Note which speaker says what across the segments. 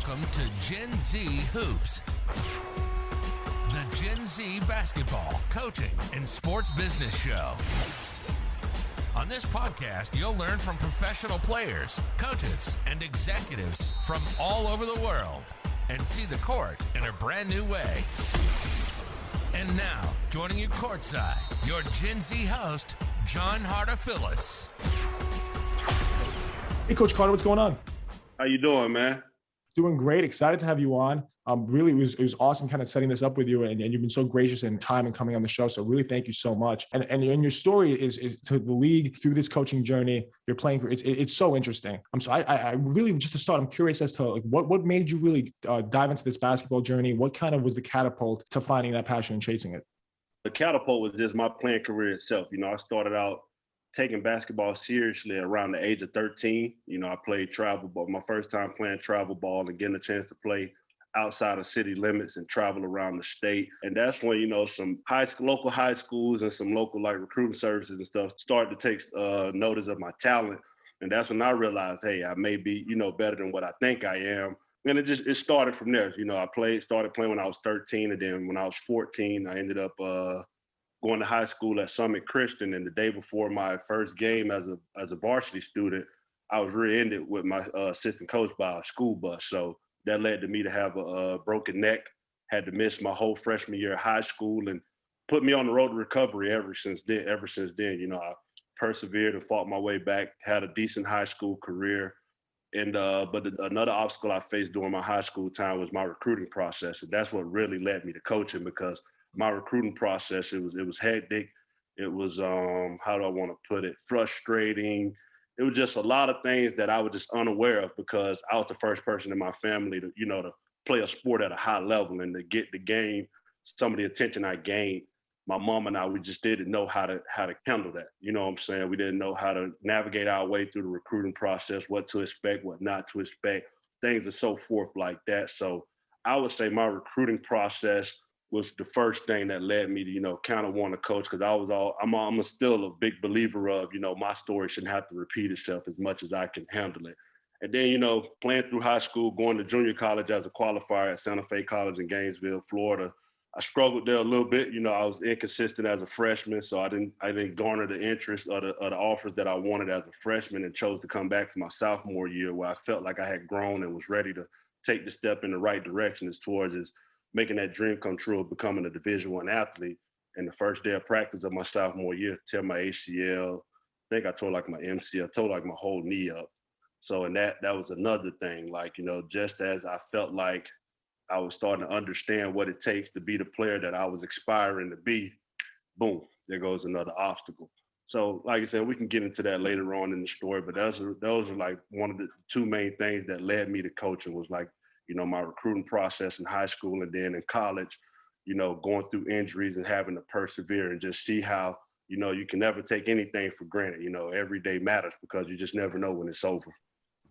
Speaker 1: Welcome to Gen Z Hoops, the Gen Z basketball, coaching, and sports business show. On this podcast, you'll learn from professional players, coaches, and executives from all over the world and see the court in a brand new way. And now, joining you courtside, your Gen Z host, John Hartofilis.
Speaker 2: Hey, Coach Carter, what's going on?
Speaker 3: How you doing, man?
Speaker 2: Doing great. Excited to have you on. Really, it was awesome kind of setting this up with you, and you've been so gracious in time and coming on the show. So really, thank you so much. And your story is to the league through this coaching journey. You're playing. It's so interesting. I really, just to start, I'm curious as to like what made you really dive into this basketball journey. What kind of was the catapult to finding that passion and chasing it?
Speaker 3: The catapult was just my playing career itself. You know, I started out taking basketball seriously around the age of 13. You know, I played travel ball, my first time playing travel ball and getting a chance to play outside of city limits and travel around the state. And that's when, you know, some local high schools and some local like recruiting services and stuff started to take notice of my talent. And that's when I realized, hey, I may be, you know, better than what I think I am. And it started from there. You know, started playing when I was 13. And then when I was 14, I ended up going to high school at Summit Christian, and the day before my first game as a varsity student, I was rear-ended with my assistant coach by a school bus. So that led to me to have a broken neck, had to miss my whole freshman year of high school, and put me on the road to recovery ever since then. You know, I persevered and fought my way back, had a decent high school career. And but another obstacle I faced during my high school time was my recruiting process. And that's what really led me to coaching, because my recruiting process, it was hectic. It was, how do I want to put it, frustrating. It was just a lot of things that I was just unaware of, because I was the first person in my family to, you know, to play a sport at a high level and to gain some of the attention I gained. My mom and I, we just didn't know how to handle that. You know what I'm saying? We didn't know how to navigate our way through the recruiting process, what to expect, what not to expect, things and so forth like that. So I would say my recruiting process was the first thing that led me to, you know, kind of want to coach, because I'm still a big believer of, you know, my story shouldn't have to repeat itself as much as I can handle it. And then, you know, playing through high school, going to junior college as a qualifier at Santa Fe College in Gainesville, Florida, I struggled there a little bit. You know, I was inconsistent as a freshman, so I didn't garner the interest or the offers that I wanted as a freshman, and chose to come back for my sophomore year, where I felt like I had grown and was ready to take the step in the right direction as towards making that dream come true of becoming a Division I athlete. And the first day of practice of my sophomore year, tear my ACL. I think I tore like my MCL, tore like my whole knee up. So, and that was another thing. Like, you know, just as I felt like I was starting to understand what it takes to be the player that I was aspiring to be, boom, there goes another obstacle. So, like I said, we can get into that later on in the story, but those are like one of the two main things that led me to coaching, was like, you know, my recruiting process in high school, and then in college, you know, going through injuries and having to persevere and just see how, you know, you can never take anything for granted. You know, every day matters, because you just never know when it's over.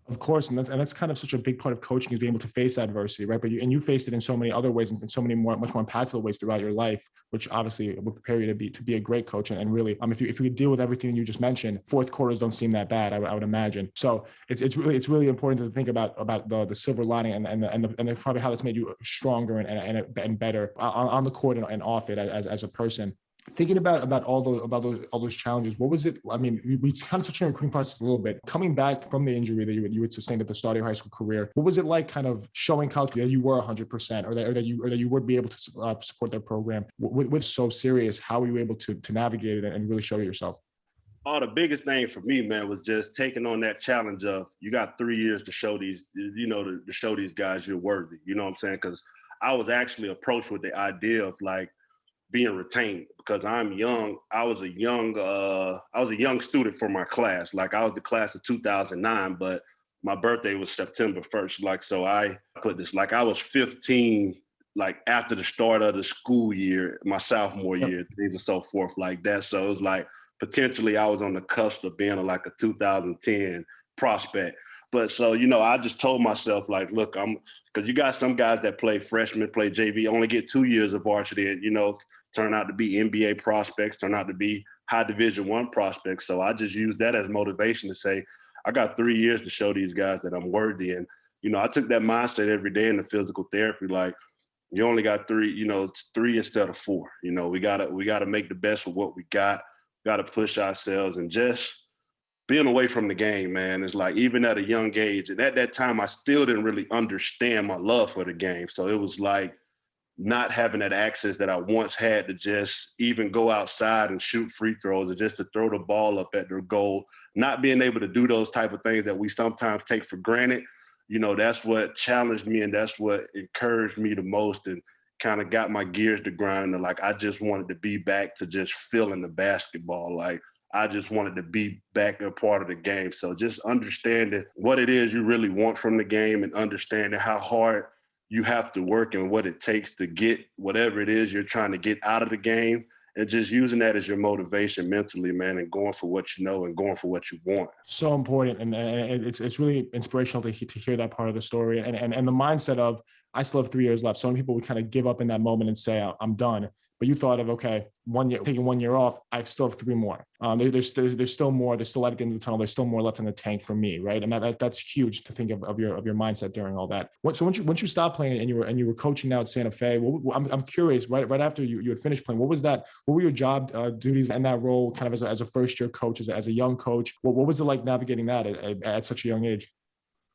Speaker 2: Of course, and that's kind of such a big part of coaching, is being able to face adversity, right? But you faced it in so many other ways, and in so many much more impactful ways throughout your life, which obviously will prepare you to be a great coach. And really, if you could deal with everything you just mentioned, fourth quarters don't seem that bad, I would imagine. So it's really important to think about the silver lining and probably how that's made you stronger and better on the court and off it as a person. Thinking about all those challenges, what was it? I mean, we kind of touched on your recruiting process a little bit. Coming back from the injury that you had sustained at the start of your high school career, what was it like, kind of showing college that you were 100%, or that you would be able to support their program? What's so serious? How were you able to navigate it and really show yourself?
Speaker 3: Oh, the biggest thing for me, man, was just taking on that challenge of, you got 3 years to show these, you know, to show these guys you're worthy. You know what I'm saying? Because I was actually approached with the idea of like being retained, because I'm young. I was a young student for my class. Like, I was the class of 2009, but my birthday was September 1st. Like, so I put this, like, I was 15, like after the start of the school year, my sophomore year, things and so forth like that. So it was like, potentially I was on the cusp of being like a 2010 prospect. But so, you know, I just told myself, like, look, because you got some guys that play freshman, play JV, only get 2 years of varsity, and, you know, turn out to be NBA prospects, turn out to be high Division I prospects. So I just used that as motivation to say, I got 3 years to show these guys that I'm worthy. And I took that mindset every day in the physical therapy. Like, you only got three, it's three instead of four. We gotta make the best of what we got. Gotta push ourselves, and just being away from the game, man. It's like, even at a young age, and at that time, I still didn't really understand my love for the game. So it was like not having that access that I once had to just even go outside and shoot free throws, or just to throw the ball up at their goal, not being able to do those type of things that we sometimes take for granted. That's what challenged me, and that's what encouraged me the most, and kind of got my gears to grind. And like, I just wanted to be back to just feeling the basketball. Like, I just wanted to be back a part of the game. So just understanding what it is you really want from the game, and understanding how hard you have to work and what it takes to get whatever it is you're trying to get out of the game, and just using that as your motivation mentally, man, and going for what you know and going for what you want.
Speaker 2: So important. And it's really inspirational to hear that part of the story, and the mindset of, I still have 3 years left. So many people would kind of give up in that moment and say, I'm done. But you thought of, okay, 1 year, taking 1 year off, I still have 3 more. There's still more. There's still light at the end of the tunnel. There's still more left in the tank for me, right? And that's huge to think of your mindset during all that. So once you stopped playing and you were coaching now at Santa Fe, I'm curious. Right after you had finished playing, what was that? What were your job duties in that role, kind of as a first year coach, as a young coach? What was it like navigating that at such a young age?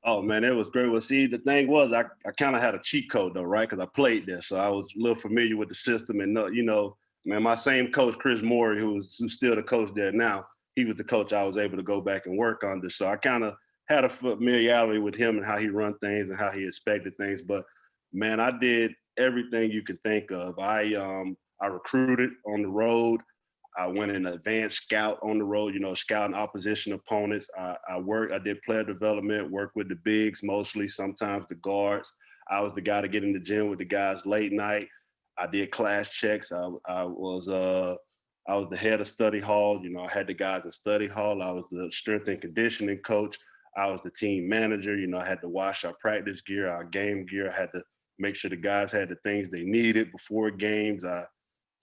Speaker 3: Oh, man, it was great. Well, see, the thing was, I kind of had a cheat code, though, right? Because I played there. So I was a little familiar with the system. And, man, my same coach, Chris Morey, who's still the coach there now, he was the coach I was able to go back and work under. So I kind of had a familiarity with him and how he run things and how he expected things. But, man, I did everything you could think of. I recruited on the road. I went in advanced scout on the road, scouting opposition opponents. I did player development, worked with the bigs mostly, sometimes the guards. I was the guy to get in the gym with the guys late night. I did class checks. I was the head of study hall. I had the guys in study hall. I was the strength and conditioning coach. I was the team manager. I had to wash our practice gear, our game gear. I had to make sure the guys had the things they needed before games. I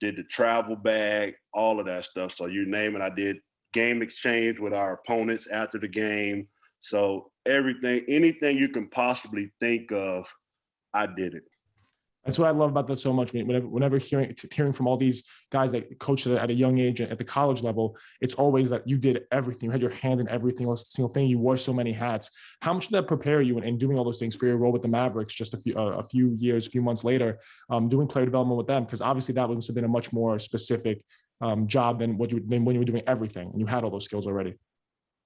Speaker 3: did the travel bag, all of that stuff. So you name it. I did game exchange with our opponents after the game. So anything you can possibly think of, I did it.
Speaker 2: That's what I love about that so much. Whenever hearing from all these guys that coached at a young age at the college level, it's always that you did everything. You had your hand in every single thing. You wore so many hats. How much did that prepare you in doing all those things for your role with the Mavericks just a few months later, doing player development with them? Because obviously that must have been a much more specific job than when you were doing everything and you had all those skills already.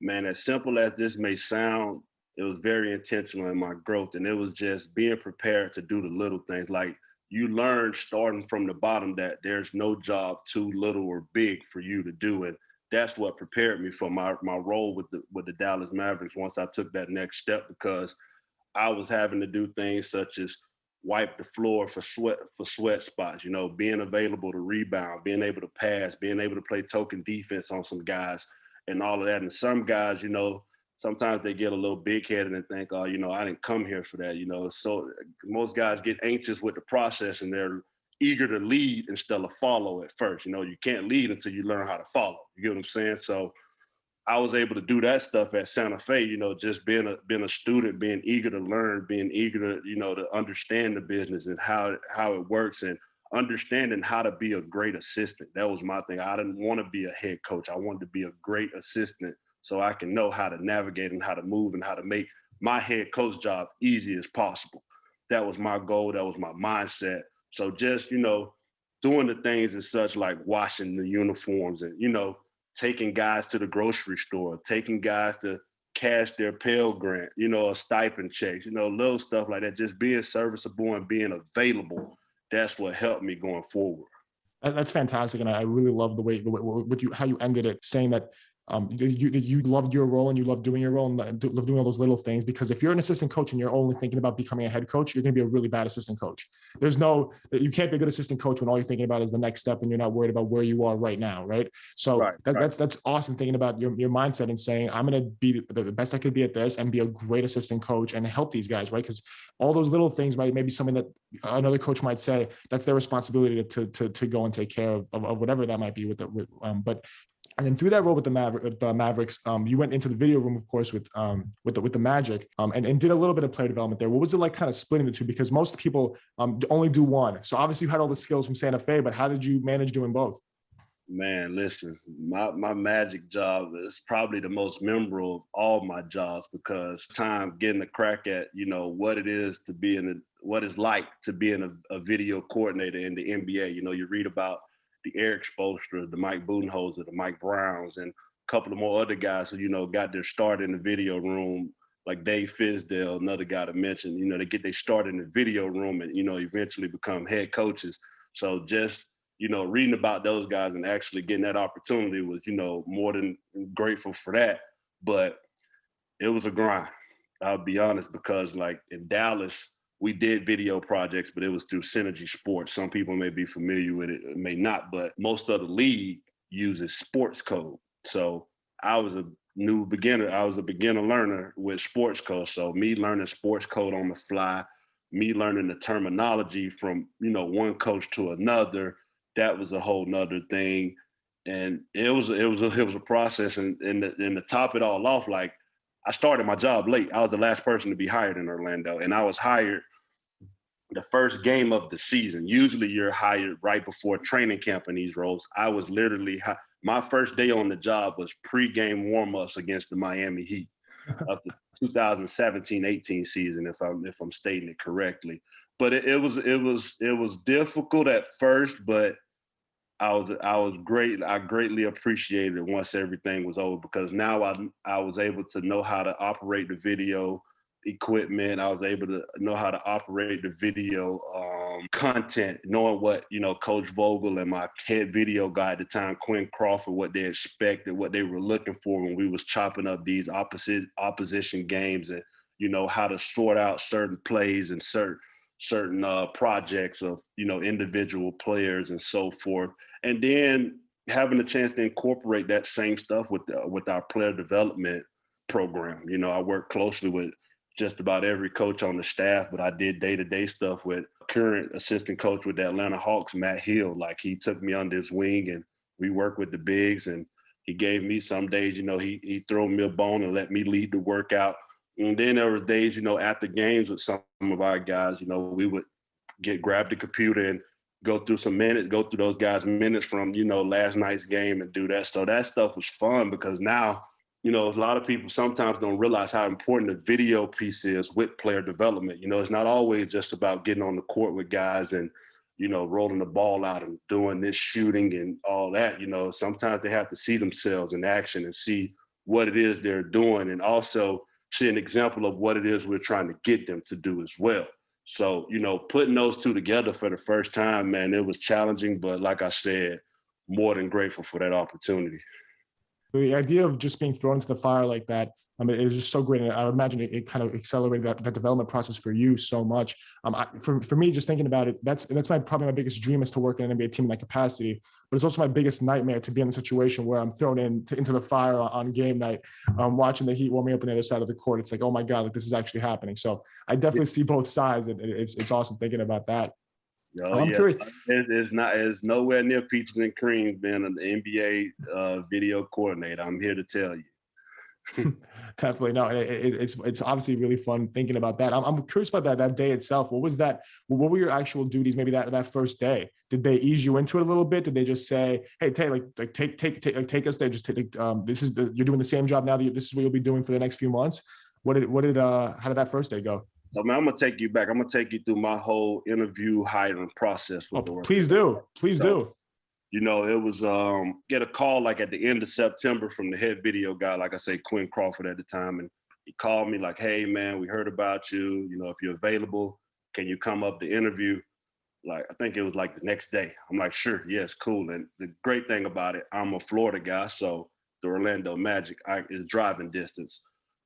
Speaker 3: Man, as simple as this may sound, it was very intentional in my growth, and it was just being prepared to do the little things. Like, you learn starting from the bottom that there's no job too little or big for you to do, and that's what prepared me for my role with the Dallas Mavericks once I took that next step, because I was having to do things such as wipe the floor for sweat spots, being available to rebound, being able to pass, being able to play token defense on some guys, and all of that. And some guys, sometimes they get a little big-headed and think, oh, I didn't come here for that, So most guys get anxious with the process, and they're eager to lead instead of follow at first. You can't lead until you learn how to follow. You get what I'm saying? So I was able to do that stuff at Santa Fe, just being a student, being eager to learn, being eager to, to understand the business and how it works, and understanding how to be a great assistant. That was my thing. I didn't want to be a head coach. I wanted to be a great assistant, so I can know how to navigate and how to move and how to make my head coach job easy as possible. That was my goal. That was my mindset. So just, doing the things and such, like washing the uniforms and, taking guys to the grocery store, taking guys to cash their Pell Grant, a stipend checks, little stuff like that. Just being serviceable and being available. That's what helped me going forward.
Speaker 2: That's fantastic. And I really love how you ended it, saying that you loved your role and you love doing your role and love doing all those little things. Because if you're an assistant coach and you're only thinking about becoming a head coach, you're going to be a really bad assistant coach. You can't be a good assistant coach when all you're thinking about is the next step and you're not worried about where you are right now, right? So that's awesome, thinking about your mindset and saying, I'm going to be the best I could be at this and be a great assistant coach and help these guys, right? Because all those little things might be something that another coach might say that's their responsibility to go and take care of whatever that might be but And then through that role with the Mavericks, you went into the video room, of course, with the Magic, and did a little bit of player development there. What was it like, kind of splitting the two? Because most people only do one. So obviously you had all the skills from Santa Fe, but how did you manage doing both?
Speaker 3: Man, listen, my Magic job is probably the most memorable of all my jobs, because time getting a crack at, what it is to be what it's like to be in a video coordinator in the NBA. You read about the Eric Spoelstra, the Mike Budenholzer, the Mike Browns, and a couple of more other guys who, got their start in the video room, like Dave Fizdale, another guy to mention. They get their start in the video room and, eventually become head coaches. So just, reading about those guys and actually getting that opportunity was, more than grateful for that. But it was a grind, I'll be honest, because like in Dallas, we did video projects, but it was through Synergy Sports. Some people may be familiar with it, may not, but most of the league uses sports code. So I was a new beginner. I was a beginner learner with sports code. So me learning sports code on the fly, me learning the terminology from, one coach to another, that was a whole nother thing. And it was a process. And to top it all off, like, I started my job late. I was the last person to be hired in Orlando, and I was hired the first game of the season. Usually you're hired right before training camp in these roles. I was literally, my first day on the job was pre-game warm-ups against the Miami Heat of the 2017-18 season, if I'm stating it correctly. But it was difficult at first, but I was great. I greatly appreciated it once everything was over, because now I was able to know how to operate the video equipment. I was able to know how to operate the video content, knowing what, Coach Vogel and my head video guy at the time, Quinn Crawford, what they expected, what they were looking for when we was chopping up these opposition games, and, how to sort out certain plays and certain projects of, individual players and so forth. And then having a chance to incorporate that same stuff with our player development program. I work closely with just about every coach on the staff, but I did day-to-day stuff with current assistant coach with the Atlanta Hawks, Matt Hill. Like, he took me under his wing and we worked with the bigs, and he gave me some days, he threw me a bone and let me lead the workout. And then there was days, after games with some of our guys, we would grab the computer and go through those guys' minutes from, last night's game and do that. So that stuff was fun, because now, a lot of people sometimes don't realize how important the video piece is with player development. It's not always just about getting on the court with guys and, rolling the ball out and doing this shooting and all that. Sometimes they have to see themselves in action and see what it is they're doing, and also see an example of what it is we're trying to get them to do as well. So, putting those two together for the first time, man, it was challenging, but like I said, more than grateful for that opportunity.
Speaker 2: The idea of just being thrown into the fire like that, it was just so great. And I would imagine it kind of accelerated that development process for you so much. For me, just thinking about it, that's probably my biggest dream, is to work in an NBA team in that capacity. But it's also my biggest nightmare to be in the situation where I'm thrown into the fire on game night, watching the Heat warm me up on the other side of the court. It's like, oh my God, like, this is actually happening. So I definitely see both sides, and it's awesome thinking about that. I'm curious.
Speaker 3: It's nowhere near peaches and cream being an NBA video coordinator. I'm here to tell you.
Speaker 2: Definitely. No, it's obviously really fun thinking about that. I'm curious about that day itself. What was that? What were your actual duties? Maybe that first day. Did they ease you into it a little bit? Did they just say, "Hey, take us there. Just take. You're doing the same job now. This is what you'll be doing for the next few months." How did that first day go?
Speaker 3: So, man, I'm gonna take you back. I'm gonna take you through my whole interview hiring process.
Speaker 2: Please do.
Speaker 3: It was get a call like at the end of September from the head video guy, like I say, Quinn Crawford at the time, and he called me like, "Hey, man, we heard about you. If you're available, can you come up to interview?" Like, I think it was like the next day. I'm like, "Sure, yes, cool." And the great thing about it, I'm a Florida guy, so the Orlando Magic is driving distance.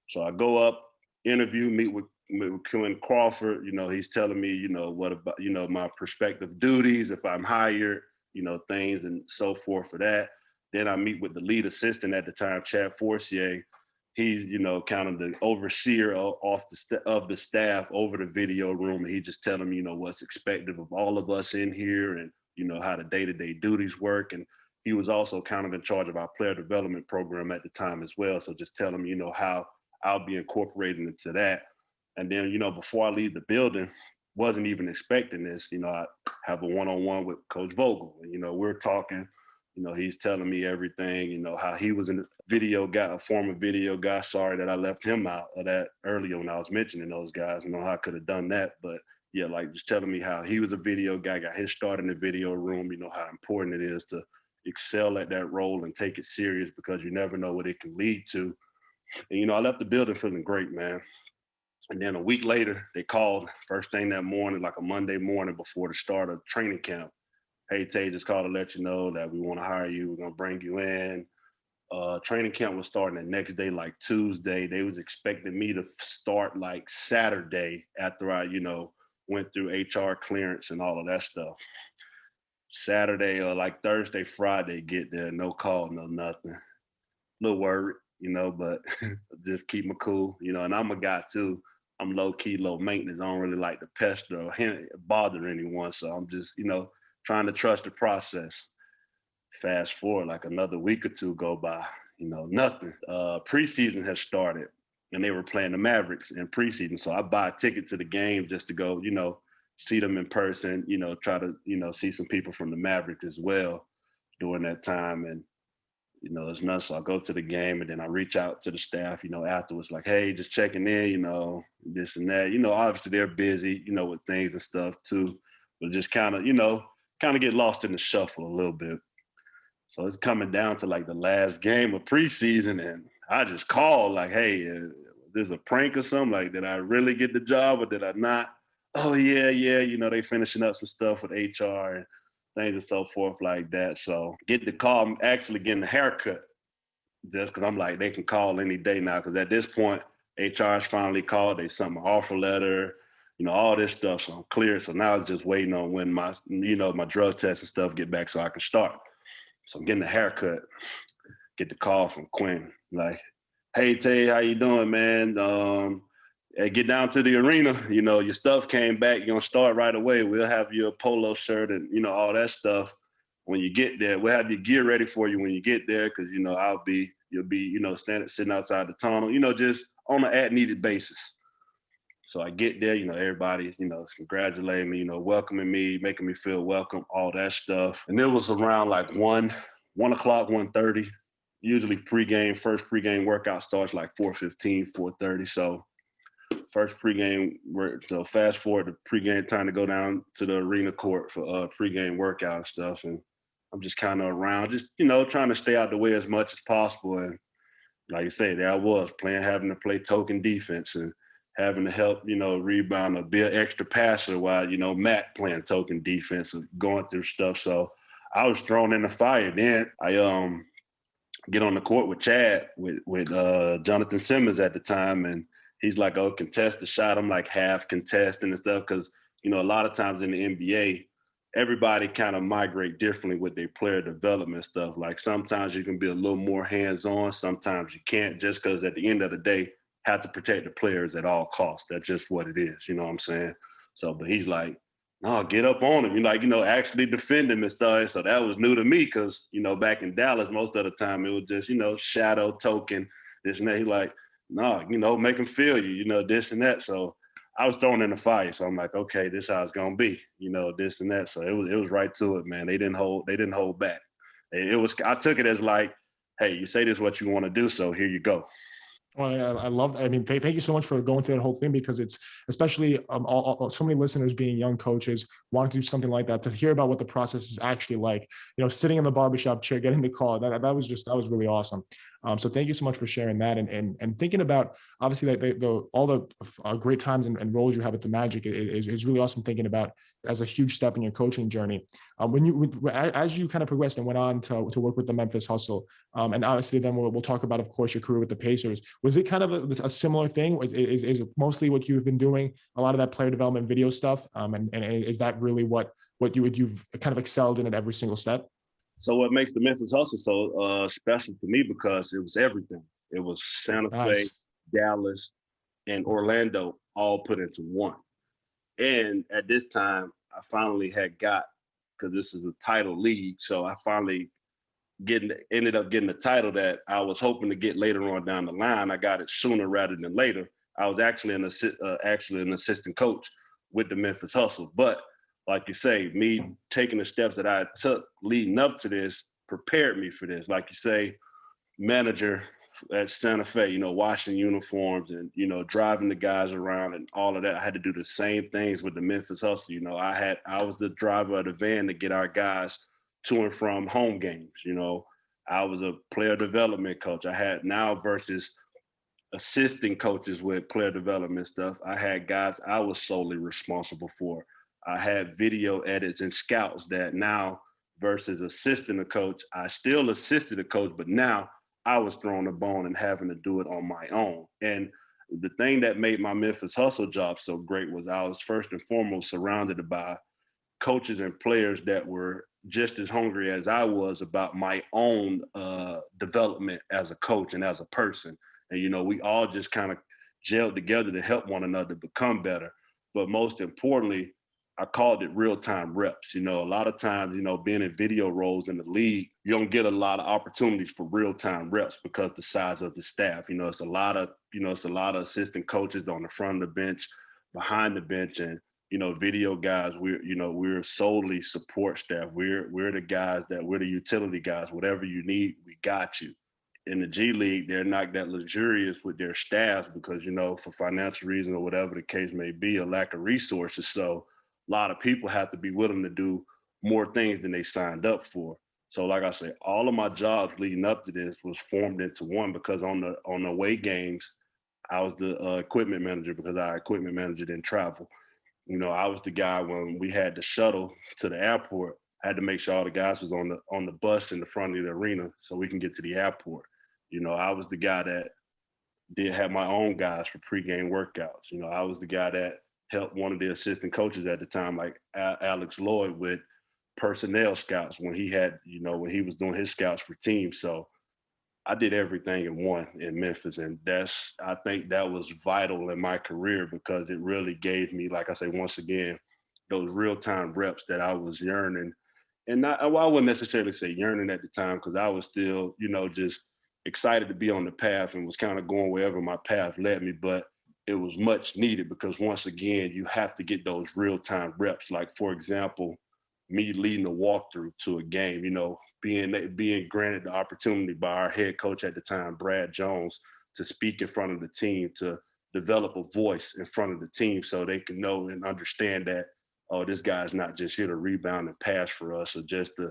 Speaker 3: So I go up, interview, meet with Quinn Crawford. He's telling me, what about, my prospective duties if I'm hired, things and so forth for that. Then I meet with the lead assistant at the time, Chad Forcier. He's, kind of the overseer of the staff over the video room. And he just telling me, what's expected of all of us in here, and, how the day-to-day duties work. And he was also kind of in charge of our player development program at the time as well. So just tell him, how I'll be incorporated into that. And then, before I leave the building, wasn't even expecting this. I have a one-on-one with Coach Vogel. We're talking, he's telling me everything, how he was a video guy, a former video guy. Sorry that I left him out of that earlier when I was mentioning those guys, how I could have done that. But yeah, like just telling me how he was a video guy, got his start in the video room, how important it is to excel at that role and take it serious because you never know what it can lead to. And, I left the building feeling great, man. And then a week later, they called first thing that morning, like a Monday morning before the start of training camp. Hey, Tay, just called to let you know that we want to hire you. We're going to bring you in. Training camp was starting the next day, like Tuesday. They was expecting me to start like Saturday after I, went through HR clearance and all of that stuff. Saturday or like Thursday, Friday, get there, no call, no nothing. A little worried, but just keep me cool, and I'm a guy too. I'm low key, low maintenance. I don't really like to pester or bother anyone. So I'm just, trying to trust the process. Fast forward like another week or two go by, nothing. Preseason has started and they were playing the Mavericks in preseason. So I buy a ticket to the game just to go, see them in person, try to, see some people from the Mavericks as well during that time. And, it's nothing. So I go to the game and then I reach out to the staff, afterwards, like, hey, just checking in, this and that. Obviously they're busy, with things and stuff too, but just kind of, get lost in the shuffle a little bit. So it's coming down to like the last game of preseason and I just called like, hey, is this a prank or something? Like, did I really get the job or did I not? Oh, yeah, they finishing up some stuff with HR and things and so forth like that. So get the call, I'm actually getting a haircut just because I'm like, they can call any day now because at this point, HR's finally called, they sent my offer letter, all this stuff. So I'm clear. So now it's just waiting on when my, my drug test and stuff get back so I can start. So I'm getting a haircut, get the call from Quinn, like, hey, Tay, how you doing, man? Hey, get down to the arena. Your stuff came back. You're going to start right away. We'll have your polo shirt and, all that stuff when you get there. We'll have your gear ready for you when you get there because, you'll be, sitting outside the tunnel, just on an as-needed basis. So I get there, everybody's, congratulating me, welcoming me, making me feel welcome, all that stuff. And it was around like 1 o'clock, 1:30. Usually first pregame workout starts like 4:15, 4:30. So first pregame work. So fast forward to pregame time to go down to the arena court for pregame workout and stuff. And I'm just kind of around, just, trying to stay out the way as much as possible. And like you say, there I was having to play token defense and having to help, rebound or be an extra passer while, Matt playing token defense and going through stuff. So I was thrown in the fire. Then I get on the court with Chad, with Jonathan Simmons at the time. And he's like, oh, contest the shot. I'm like half contesting and stuff because, a lot of times in the NBA, everybody kind of migrate differently with their player development stuff. Like sometimes you can be a little more hands-on. Sometimes you can't just because at the end of the day, have to protect the players at all costs. That's just what it is. You know what I'm saying? So, but he's like, no, get up on him. Actually defend him and stuff. So that was new to me because, back in Dallas, most of the time it was just, shadow token, this and that. He's like, no, make him feel you, this and that. So I was thrown in the fire. So I'm like, okay, this is how it's gonna be, this and that. So it was right to it, man. They didn't hold back. I took it as like, hey, you say this is what you want to do, so here you go.
Speaker 2: Well, I love that. I mean, thank you so much for going through that whole thing because it's especially so many listeners being young coaches want to do something like that to hear about what the process is actually like, sitting in the barbershop chair, getting the call. That was really awesome. So thank you so much for sharing that and thinking about obviously that all the great times and roles you have at the Magic is really awesome thinking about as a huge step in your coaching journey. As you kind of progressed and went on to work with the Memphis Hustle, and obviously then we'll talk about, of course, your career with the Pacers. Was it kind of a similar thing? Is it mostly what you've been doing, a lot of that player development video stuff? And is that really what you've kind of excelled in at every single step?
Speaker 3: So what makes the Memphis Hustle so special to me because it was everything. It was Santa Fe, Dallas, and Orlando all put into one. And at this time, I finally had because this is a title league, so I finally ended up getting the title that I was hoping to get later on down the line. I got it sooner rather than later. I was actually an assistant coach with the Memphis Hustle. But like you say, me taking the steps that I took leading up to this prepared me for this. Like you say, manager at Santa Fe, washing uniforms and, driving the guys around and all of that. I had to do the same things with the Memphis Hustle. I was the driver of the van to get our guys to and from home games. I was a player development coach. I had now versus assistant coaches with player development stuff. I had guys I was solely responsible for. I had video edits and scouts that now versus assistant a coach, I still assisted a coach, but now I was throwing a bone and having to do it on my own. And the thing that made my Memphis Hustle job so great was I was first and foremost surrounded by coaches and players that were just as hungry as I was about my own development as a coach and as a person. And, we all just kind of gelled together to help one another become better. But most importantly, I called it real-time reps. A lot of times, being in video roles in the league, you don't get a lot of opportunities for real-time reps because the size of the staff. It's a lot of assistant coaches on the front of the bench, behind the bench, and video guys. We're solely support staff. We're the guys we're the utility guys. Whatever you need, we got you. In the G League, they're not that luxurious with their staffs because, for financial reasons or whatever the case may be, a lack of resources. So a lot of people have to be willing to do more things than they signed up for. So like I say, all of my jobs leading up to this was formed into one because on the away games, I was the equipment manager because our equipment manager didn't travel. I was the guy when we had the shuttle to the airport. I had to make sure all the guys was on the bus in the front of the arena so we can get to the airport. I was the guy that did have my own guys for pregame workouts. I was the guy that helped one of the assistant coaches at the time, like Alex Lloyd, with personnel scouts when he had, when he was doing his scouts for teams. So I did everything in one in Memphis. And I think that was vital in my career because it really gave me, like I say, once again, those real-time reps that I was yearning. And I wouldn't necessarily say yearning at the time because I was still, just excited to be on the path and was kind of going wherever my path led me. But it was much needed because once again, you have to get those real-time reps. Like, for example, me leading a walkthrough to a game, being granted the opportunity by our head coach at the time, Brad Jones, to speak in front of the team, to develop a voice in front of the team so they can know and understand that, oh, this guy's not just here to rebound and pass for us or just to,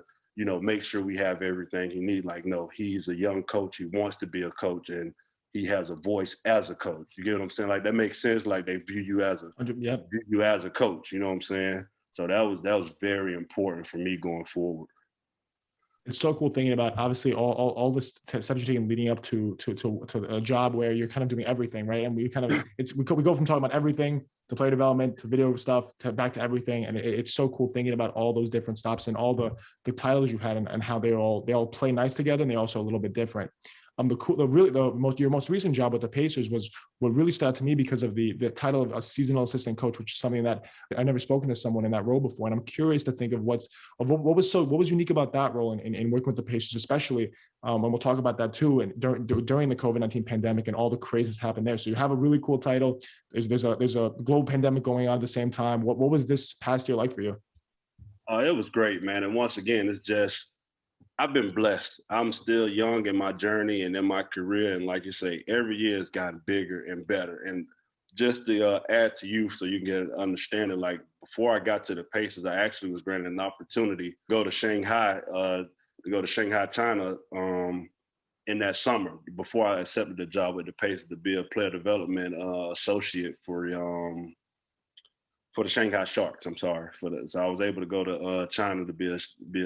Speaker 3: make sure we have everything he needs. Like, no, he's a young coach. He wants to be a coach and he has a voice as a coach. You get what I'm saying? Like, that makes sense. Like, they view you as a coach. You know what I'm saying? So that was very important for me going forward.
Speaker 2: It's so cool thinking about obviously all this steps you're taking leading up to a job where you're kind of doing everything, right? And we go from talking about everything to player development to video stuff to back to everything, and it's so cool thinking about all those different stops and all the titles you've had and how they all play nice together and they're also a little bit different. Your most recent job with the Pacers was what really stood out to me because of the title of a seasonal assistant coach, which is something that I've never spoken to someone in that role before. And I'm curious to think of what was unique about that role in working with the Pacers, especially, and we'll talk about that too. And during the COVID-19 pandemic and all the craziness happened there. So you have a really cool title. There's a global pandemic going on at the same time. What was this past year like for you?
Speaker 3: It was great, man. And once again, it's just, I've been blessed. I'm still young in my journey and in my career. And like you say, every year has gotten bigger and better. And just to add to you so you can get an understanding, like before I got to the Pacers, I actually was granted an opportunity to go to Shanghai, China in that summer before I accepted the job with the Pacers to be a player development associate for the Shanghai Sharks. So I was able to go to China to be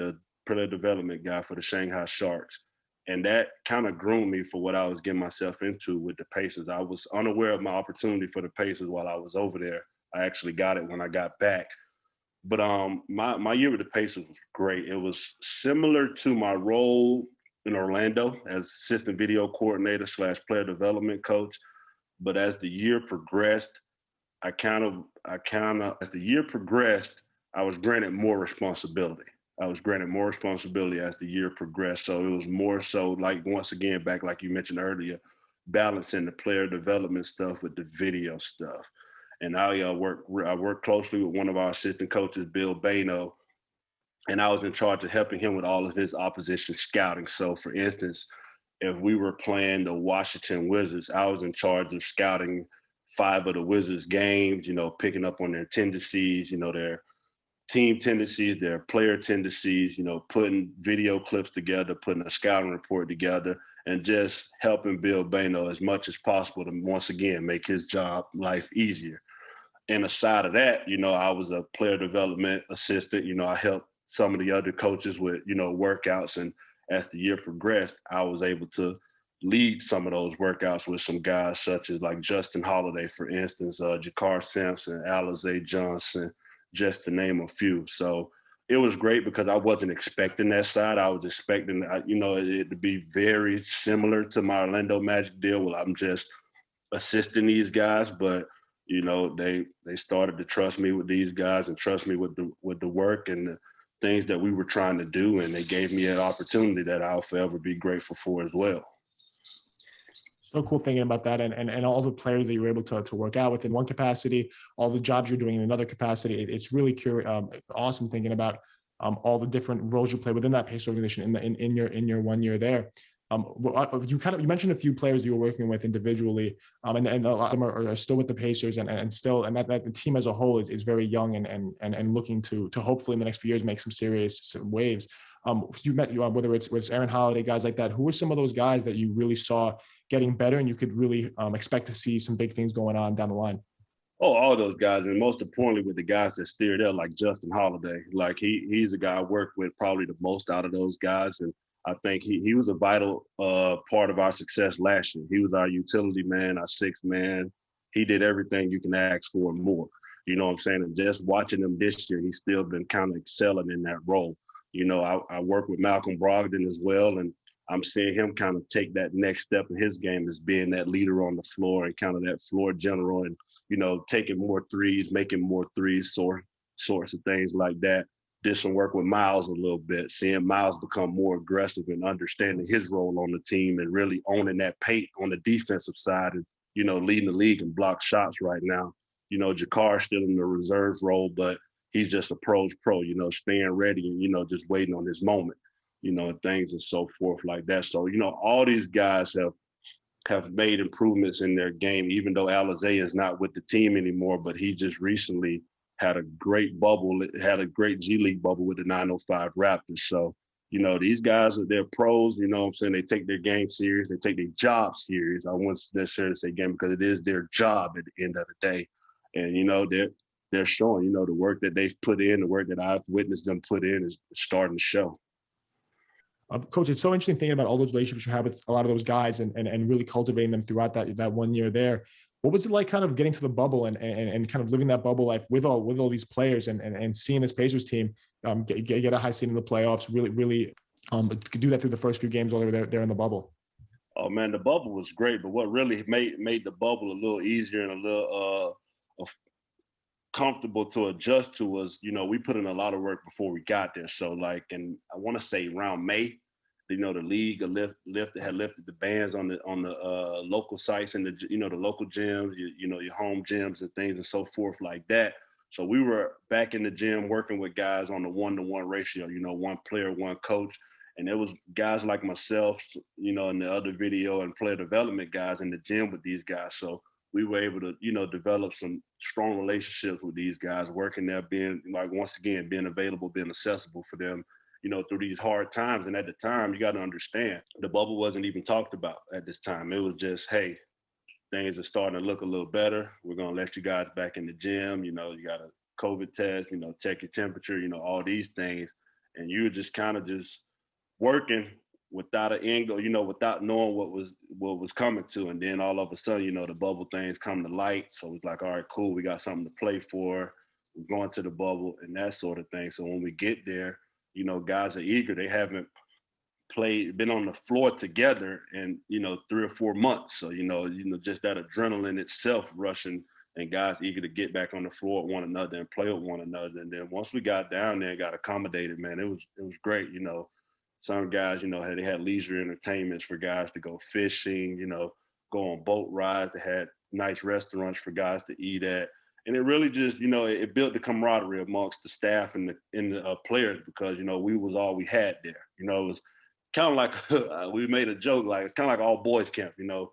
Speaker 3: a player development guy for the Shanghai Sharks. And that kind of groomed me for what I was getting myself into with the Pacers. I was unaware of my opportunity for the Pacers while I was over there. I actually got it when I got back. But my year with the Pacers was great. It was similar to my role in Orlando as assistant video coordinator / player development coach. But as the year progressed, I was granted more responsibility. I was granted more responsibility as the year progressed. So it was more so like, once again, back like you mentioned earlier, balancing the player development stuff with the video stuff. And I worked closely with one of our assistant coaches, Bill Bano, and I was in charge of helping him with all of his opposition scouting. So, for instance, if we were playing the Washington Wizards, I was in charge of scouting 5 of the Wizards games, picking up on their tendencies, their team tendencies, their player tendencies, putting video clips together, putting a scouting report together, and just helping Bill Bano as much as possible to, once again, make his job life easier. And aside of that, I was a player development assistant. I helped some of the other coaches with, workouts. And as the year progressed, I was able to lead some of those workouts with some guys such as like Justin Holiday, for instance, Jakar Sampson, Alizé Johnson, just to name a few. So it was great because I wasn't expecting that side. I was expecting, it to be very similar to my Orlando Magic deal. Well, I'm just assisting these guys, but they started to trust me with these guys and trust me with the work and the things that we were trying to do, and they gave me an opportunity that I'll forever be grateful for as well.
Speaker 2: So cool thinking about that, and all the players that you were able to work out with in one capacity, all the jobs you're doing in another capacity. It's really awesome thinking about all the different roles you play within that Pacers organization in your 1 year there. You mentioned a few players you were working with individually, and a lot of them are still with the Pacers, and that the team as a whole is very young and looking to hopefully in the next few years make some serious waves. Whether it's Aaron Holiday, guys like that, who were some of those guys that you really saw getting better and you could really expect to see some big things going on down the line?
Speaker 3: Oh, all those guys, and most importantly with the guys that steered there, like Justin Holiday. Like he's a guy I worked with probably the most out of those guys, and I think he was a vital part of our success last year. He was our utility man, our sixth man. He did everything you can ask for and more. You know what I'm saying? And just watching him this year, he's still been kind of excelling in that role. I work with Malcolm Brogdon as well, and I'm seeing him kind of take that next step in his game as being that leader on the floor and kind of that floor general and, taking more threes, making more threes, sorts of things like that. Did some work with Miles a little bit, seeing Miles become more aggressive and understanding his role on the team and really owning that paint on the defensive side and, leading the league in block shots right now. Jakar still in the reserve role, but he's just a pro's pro, staying ready and, just waiting on his moment, and things and so forth like that. So, all these guys have made improvements in their game, even though Alizé is not with the team anymore, but he just recently had a great G League bubble with the 905 Raptors. So, these guys they're pros, what I'm saying? They take their game serious. They take their job serious. I wouldn't necessarily say game because it is their job at the end of the day. And, they're showing, the work that they've put in, the work that I've witnessed them put in is starting to show.
Speaker 2: Coach, it's so interesting thinking about all those relationships you have with a lot of those guys and really cultivating them throughout that 1 year there. What was it like kind of getting to the bubble and kind of living that bubble life with all these players and seeing this Pacers team get a high seed in the playoffs, really do that through the first few games while they were there in the bubble?
Speaker 3: Oh, man, the bubble was great. But what really made the bubble a little easier and a little comfortable to adjust to was, we put in a lot of work before we got there. So and I want to say around May, the league had lifted the bans on the local sites and the local gyms, your home gyms and things and so forth like that. So we were back in the gym working with guys on the 1-to-1 ratio, one player, one coach. And it was guys like myself, and the other video and player development guys in the gym with these guys. So we were able to, develop some strong relationships with these guys, working there, being once again, being available, being accessible for them, through these hard times. And at the time, you got to understand, the bubble wasn't even talked about at this time. It was just, hey, things are starting to look a little better. We're going to let you guys back in the gym. You got a COVID test, check your temperature, all these things. And you were just kind of just working without an end goal, without knowing what was coming to. And then all of a sudden, the bubble things come to light. So it's like, all right, cool. We got something to play for. We're going to the bubble and that sort of thing. So when we get there, guys are eager. They haven't been on the floor together in, 3 or 4 months. So, just that adrenaline itself rushing and guys eager to get back on the floor with one another and play with one another. And then once we got down there and got accommodated, man, it was great. You know, some guys, you know, they had leisure entertainments for guys to go fishing, you know, go on boat rides. They had nice restaurants for guys to eat at. And it really just, you know, it built the camaraderie amongst the staff and the players, because, you know, we was all we had there. You know, it was kind of like we made a joke, like it's kind of like all boys camp. You know,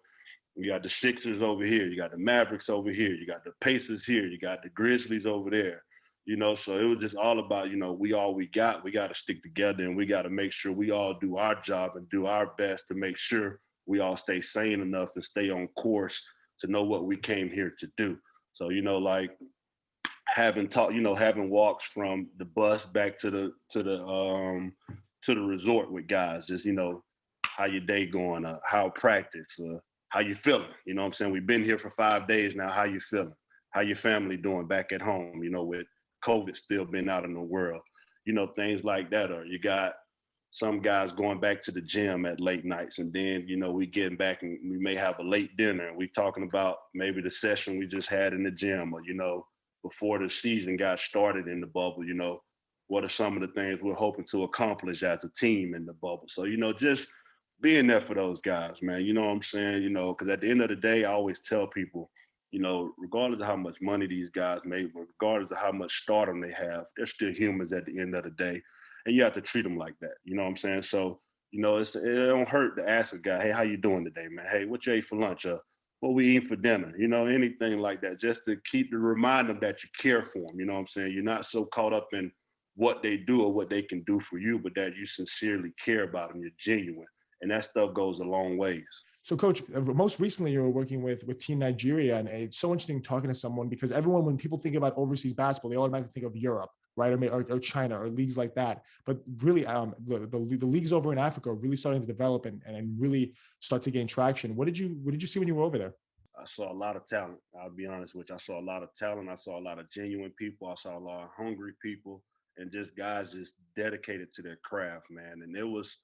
Speaker 3: you got the Sixers over here, you got the Mavericks over here, you got the Pacers here, you got the Grizzlies over there. You know, so it was just all about, you know, we got to stick together, and we got to make sure we all do our job and do our best to make sure we all stay sane enough and stay on course to know what we came here to do. So, you know, like having walks from the bus back to the resort with guys, just, you know, how your day going, how practice, how you feeling, you know what I'm saying? We've been here for 5 days now. How you feeling? How your family doing back at home, you know, with COVID still been out in the world, you know, things like that. Or you got some guys going back to the gym at late nights, and then, you know, we getting back and we may have a late dinner, and we talking about maybe the session we just had in the gym, or, you know, before the season got started in the bubble, you know, what are some of the things we're hoping to accomplish as a team in the bubble. So, you know, just being there for those guys, man, you know what I'm saying? You know, because at the end of the day, I always tell people, you know, regardless of how much money these guys make, regardless of how much stardom they have, they're still humans at the end of the day. And you have to treat them like that. You know what I'm saying? So, you know, it don't hurt to ask a guy, hey, how you doing today, man? Hey, what you ate for lunch? What we eating for dinner? You know, anything like that, just to remind them that you care for them. You know what I'm saying? You're not so caught up in what they do or what they can do for you, but that you sincerely care about them. You're genuine. And that stuff goes a long ways.
Speaker 2: So, Coach, most recently you were working with Team Nigeria, and it's so interesting talking to someone, because everyone, when people think about overseas basketball, they automatically think of Europe, right, or China, or leagues like that. But really, the leagues over in Africa are really starting to develop and really start to gain traction. What did you see when you were over there?
Speaker 3: I saw a lot of talent. I'll be honest with you. I saw a lot of talent. I saw a lot of genuine people. I saw a lot of hungry people, and just guys just dedicated to their craft, man. And it was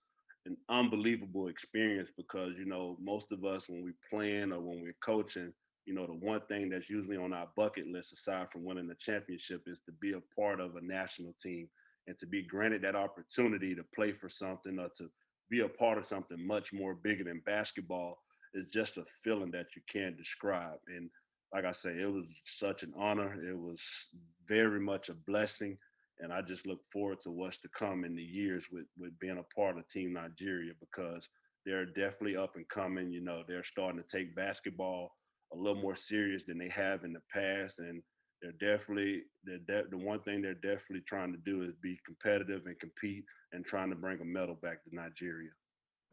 Speaker 3: an unbelievable experience, because, you know, most of us, when we playing or when we're coaching, you know, the one thing that's usually on our bucket list, aside from winning the championship, is to be a part of a national team and to be granted that opportunity to play for something, or to be a part of something much more bigger than basketball. Is just a feeling that you can't describe. And like I say, it was such an honor. It was very much a blessing. And I just look forward to what's to come in the years with being a part of Team Nigeria, because they're definitely up and coming. You know, they're starting to take basketball a little more serious than they have in the past. And the one thing they're definitely trying to do is be competitive and compete, and trying to bring a medal back to Nigeria.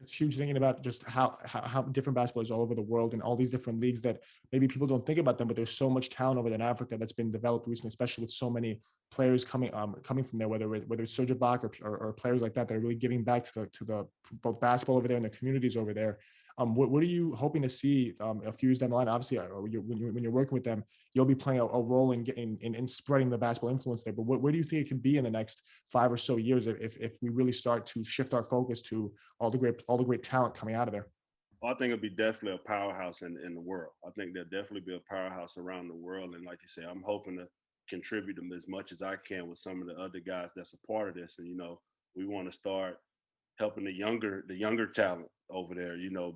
Speaker 2: It's huge, thinking about just how different basketball is all over the world, and all these different leagues that maybe people don't think about them, but there's so much talent over there in Africa that's been developed recently, especially with so many players coming from there, whether it's Serge Ibaka or players like that are really giving back to the both basketball over there and the communities over there. What are you hoping to see a few years down the line? Obviously, when you're working with them, you'll be playing a role in spreading the basketball influence there. But where do you think it can be in the next 5 or so years if we really start to shift our focus to all the great talent coming out of there?
Speaker 3: Well, I think it'll be definitely a powerhouse in the world. I think there'll definitely be a powerhouse around the world. And like you say, I'm hoping to contribute them as much as I can with some of the other guys that's a part of this. And, you know, we want to start helping the younger talent over there, you know,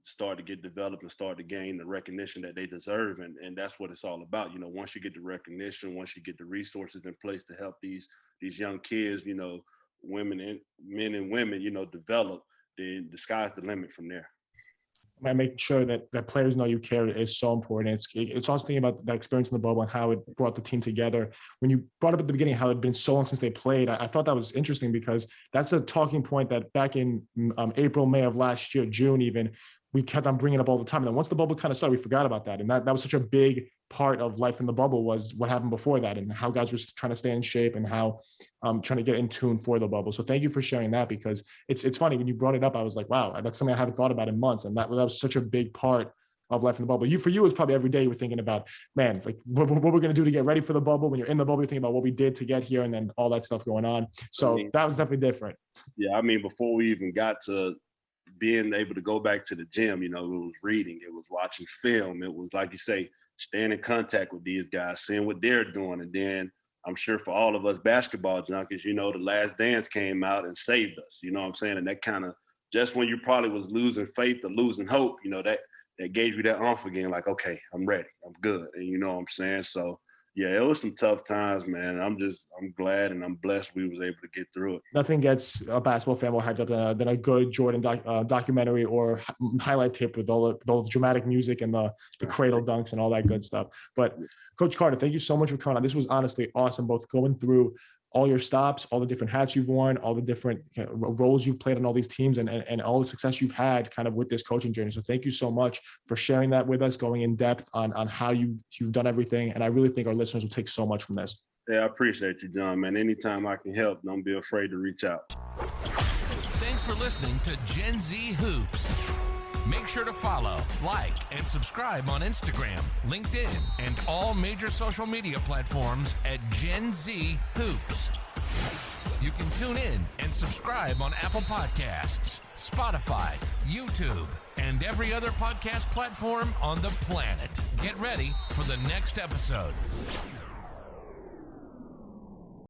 Speaker 3: start to get developed and start to gain the recognition that they deserve. And that's what it's all about. You know, once you get the recognition, once you get the resources in place to help these young kids, you know, men and women, you know, develop, then the sky's the limit from there.
Speaker 2: And making sure that players know you care is so important. It's also thinking about that experience in the bubble and how it brought the team together. When you brought up at the beginning how it had been so long since they played, I thought that was interesting, because that's a talking point that back in April, May of last year, June even, we kept on bringing up all the time. And then once the bubble kind of started, we forgot about that. And that was such a big part of life in the bubble, was what happened before that, and how guys were trying to stay in shape, and how trying to get in tune for the bubble. So thank you for sharing that, because it's funny, when you brought it up, I was like, wow, that's something I haven't thought about in months. And that was such a big part of life in the bubble. For you, it's probably every day you were thinking about, man, like what we're going to do to get ready for the bubble. When you're in the bubble, you're thinking about what we did to get here, and then all that stuff going on. So that was definitely different.
Speaker 3: Yeah, I mean, before we even got to being able to go back to the gym, you know, it was reading, it was watching film, it was, like you say, staying in contact with these guys, seeing what they're doing. And then I'm sure for all of us basketball junkies, you know, The Last Dance came out and saved us, you know what I'm saying? And that kind of, just when you probably was losing faith or losing hope, you know, that gave you that oomph again, like, okay, I'm ready, I'm good. And you know what I'm saying? So yeah, it was some tough times, man. I'm glad and I'm blessed we was able to get through it.
Speaker 2: Nothing gets a basketball fan more hyped up than a good Jordan documentary or highlight tape with all the dramatic music and the cradle dunks and all that good stuff. But Coach Carter, thank you so much for coming on. This was honestly awesome, both going through all your stops, all the different hats you've worn, all the different roles you've played on all these teams, and all the success you've had kind of with this coaching journey. So thank you so much for sharing that with us, going in depth on how you've done everything. And I really think our listeners will take so much from this.
Speaker 3: Yeah, I appreciate you, John, man. Anytime I can help, don't be afraid to reach out.
Speaker 1: Thanks for listening to Gen Z Hoops. Make sure to follow, like, and subscribe on Instagram, LinkedIn, and all major social media platforms at Gen Z Hoops. You can tune in and subscribe on Apple Podcasts, Spotify, YouTube, and every other podcast platform on the planet. Get ready for the next episode.